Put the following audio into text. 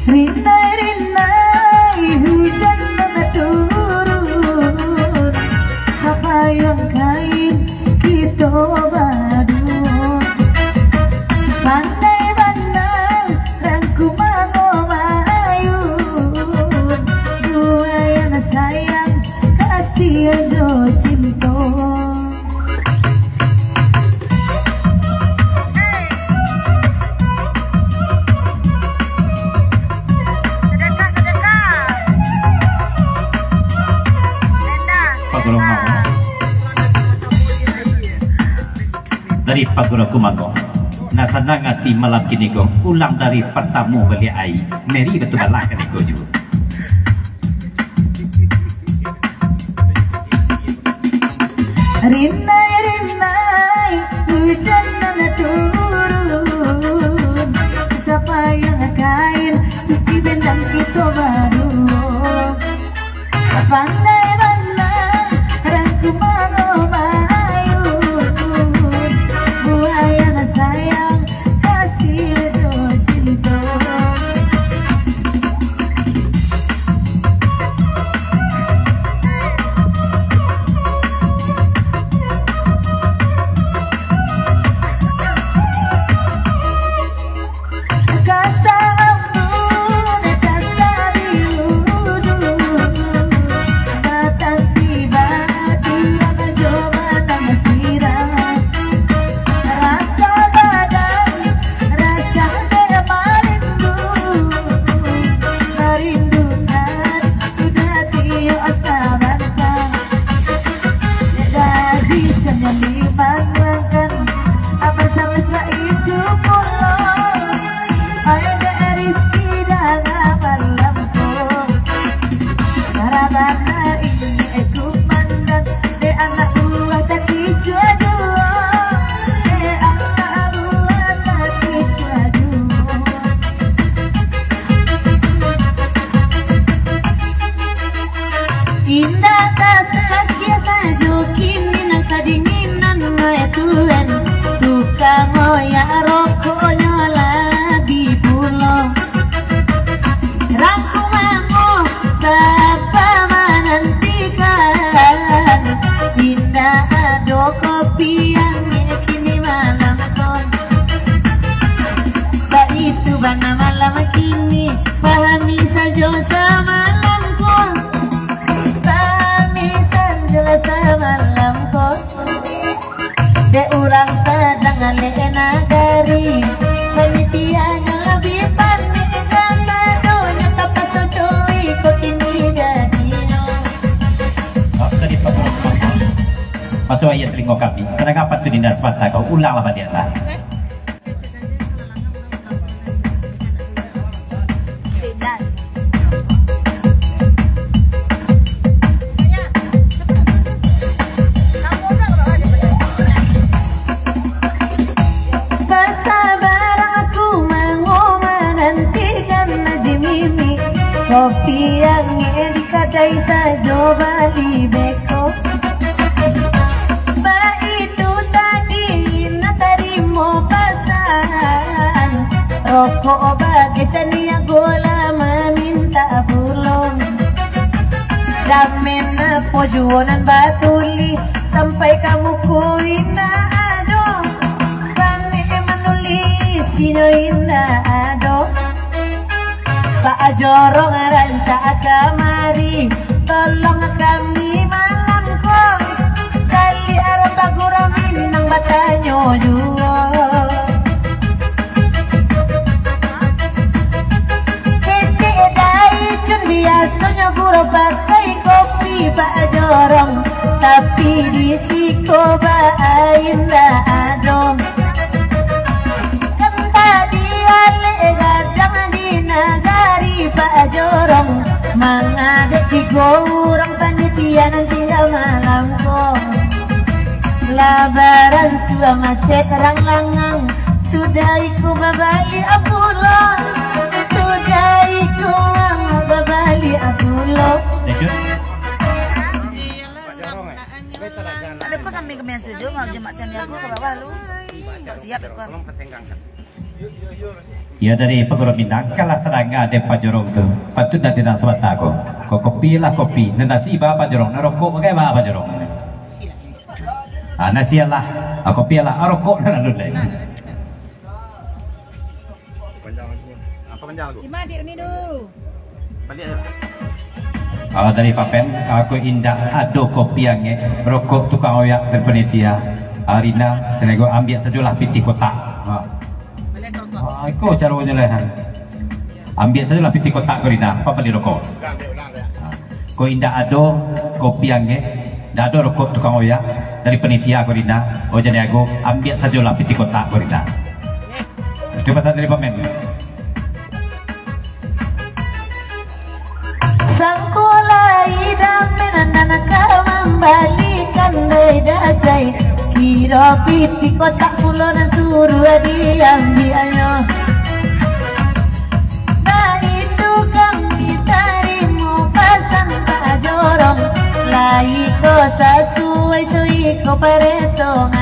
Rinai-rinai hujan turun, sapayang kain kita badut. Pandai-pandai rangku mangomayun, dua yang sayang kasih aja cinta. Dari Pagura Kumango, nasanang ati malam kini ko ulang dari pertamu beli ai, meri betul balak kini ko juga. Rinai-rinai hujan turun, sapayang kain meski bendang kita baru. Pandai-pandai rangku mangomayun, buaya sayang kasih do cinta. Indah tak biasa kini nang kadinginan ngoya tulen, tukang ngoyak rokoknya lagi pulau. Rangku mango sapa menantikan, indah ado kopi yang kini malam kon. Tak itu bana malam kini, pahami saja semalam kon. Semalam kok dek urang sedang ngalena dari penitianya lebih panik rasa donya tapas sojoi kok ini jadi Dari Pagura Kumango, masuk ayat telingo kami. Kenapa tu dinas mata kau ulang lah dia lah. kopi yang dikadai saja bali beko. Ba itu tadi nak terima pasan, rokok bagai cania gola meminta bulong. Damen pojuanan batuli sampai kamu kuina ado, kami menulis sino indah ado. Pak jorong rancak kamari, tolong kami malam kong. Sali arah Pagura Minang batanyo juga. Kece dai cun biasanya guru pakai kopi Pak jorong, tapi di siko ba indah adong. Pak jorong mangadek tiga orang panitia nanti malam kong. Labaran sudah macet terang langang, sudah iku babali apulon, sudah iku babali apulon. Ada kok sambil kemen sujo mau jemaat candi aku ke bawah lu. Tak siap ya kok. Ya dari pegoro Minang kalah terangga de pajorong tu. Patut nanti nak sebut aku. Kau kopi lah kopi. Nasi ba pajorong. Rokok pakai ba pajorong. Ah nasi lah. Kopi lah. Rokok nak dulu. Apa panjang tu? Lima dia ni tu. Balik. Dari Papen aku indah ado kopi yang rokok tukang oyak dan penitia. Arina senego ambil sejulah piti kotak. Kau caranya lah. Ambil sejulah piti kotak kau Rina. Apa beli rokok? Kau indah ado kopi yang dah ada rokok tukang oyak dari penitia kau Rina. Oh jadi aku ambil sejulah piti kotak kau Rina. Terima kasih dari Papen. Sangkola idam menanana kau membalikan bedasai kira piti kotak pulau dan suruh diambilnya. Nah itu kami tarimu pasan tak jorong lai ko sesuai cuy ko pareto